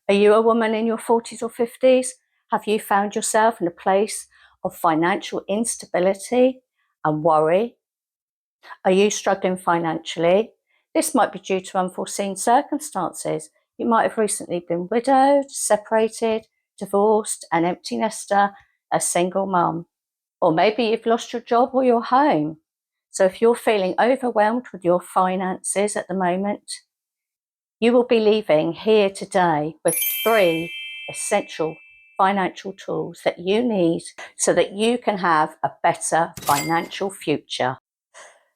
Are you a woman in your 40s or 50s? Have you found yourself in a place of financial instability and worry? Are you struggling financially? This might be due to unforeseen circumstances. You might have recently been widowed, separated, divorced, an empty nester, a single mum. Or maybe you've lost your job or your home. So if you're feeling overwhelmed with your finances at the moment, you will be leaving here today with 3 essential financial tools that you need so that you can have a better financial future.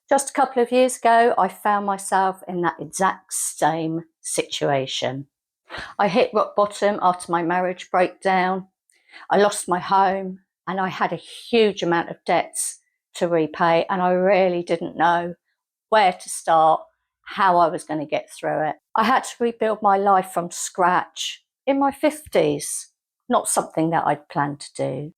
Just a couple of years ago, I found myself in that exact same situation. I hit rock bottom after my marriage breakdown. I lost my home and I had a huge amount of debts to repay, and I really didn't know where to start, how I was going to get through it. I had to rebuild my life from scratch in my 50s, not something that I'd planned to do.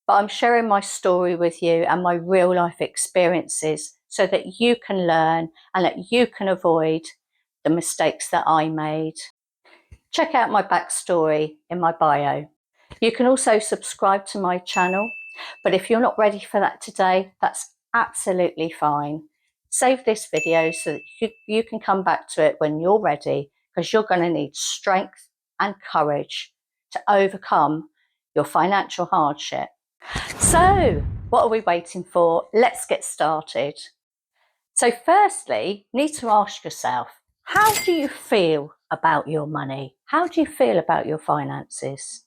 But I'm sharing my story with you and my real life experiences so that you can learn and that you can avoid the mistakes that I made. Check out my backstory in my bio. You can also subscribe to my channel, but if you're not ready for that today, that's absolutely fine. Save this video so that you can come back to it when you're ready, because you're going to need strength and courage to overcome your financial hardship. So, what are we waiting for? Let's get started. So firstly, you need to ask yourself, how do you feel about your money? How do you feel about your finances?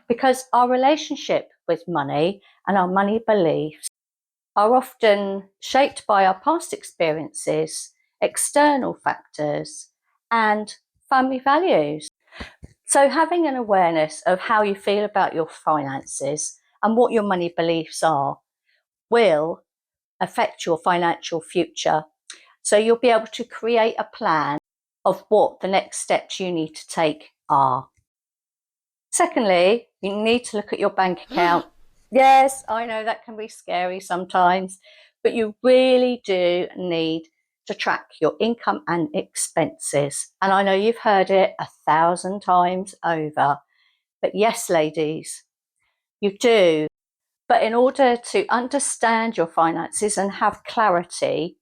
Because our relationship with money and our money beliefs are often shaped by our past experiences, external factors, and family values. So having an awareness of how you feel about your finances and what your money beliefs are will affect your financial future. So you'll be able to create a plan of what the next steps you need to take are. Secondly, you need to look at your bank account. Yes, I know that can be scary sometimes, but you really do need to track your income and expenses. And I know you've heard it 1,000 times over, but yes, ladies, you do. But in order to understand your finances and have clarity,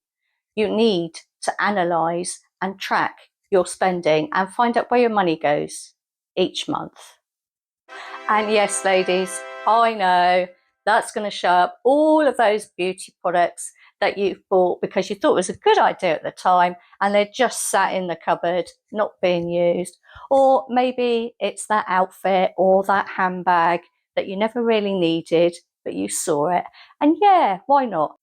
you need to analyse and track your spending and find out where your money goes each month. And yes, ladies, I know that's going to show up all of those beauty products that you've bought because you thought it was a good idea at the time and they're just sat in the cupboard, not being used. Or maybe it's that outfit or that handbag that you never really needed, but you saw it. And yeah, why not?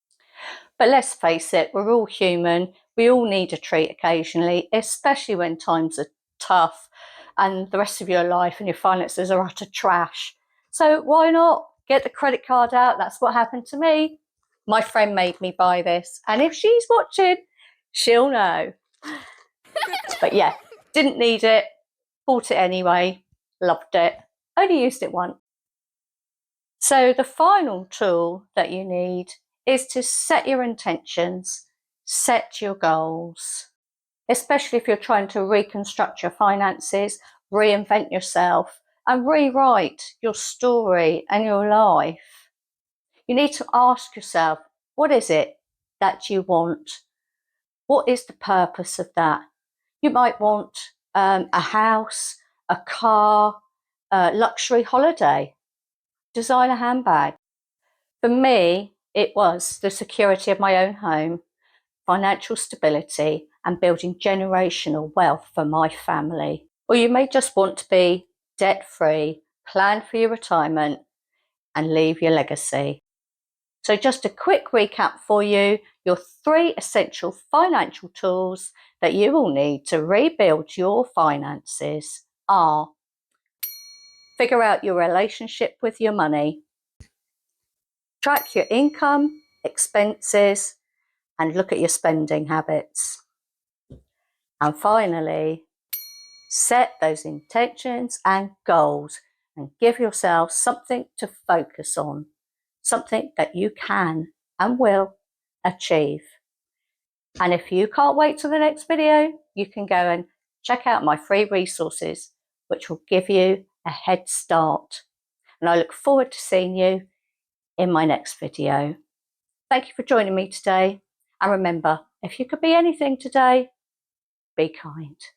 But let's face it, we're all human. We all need a treat occasionally, especially when times are tough and the rest of your life and your finances are utter trash. So why not get the credit card out? That's what happened to me. My friend made me buy this, and if she's watching, she'll know. But yeah, didn't need it, bought it anyway, loved it, only used it once. So the final tool that you need is to set your intentions, set your goals, especially if you're trying to reconstruct your finances, reinvent yourself, and rewrite your story and your life. You need to ask yourself, what is it that you want? What is the purpose of that? You might want a house, a car, a luxury holiday, designer handbag. For me, it was the security of my own home, financial stability, and building generational wealth for my family. Or you may just want to be debt-free, plan for your retirement, and leave your legacy. So just a quick recap for you, your 3 essential financial tools that you will need to rebuild your finances are: figure out your relationship with your money, track your income, expenses, and look at your spending habits. And finally, set those intentions and goals and give yourself something to focus on, something that you can and will achieve. And if you can't wait till the next video, you can go and check out my free resources, which will give you a head start. And I look forward to seeing you in my next video. Thank you for joining me today. And remember, if you could be anything today, be kind.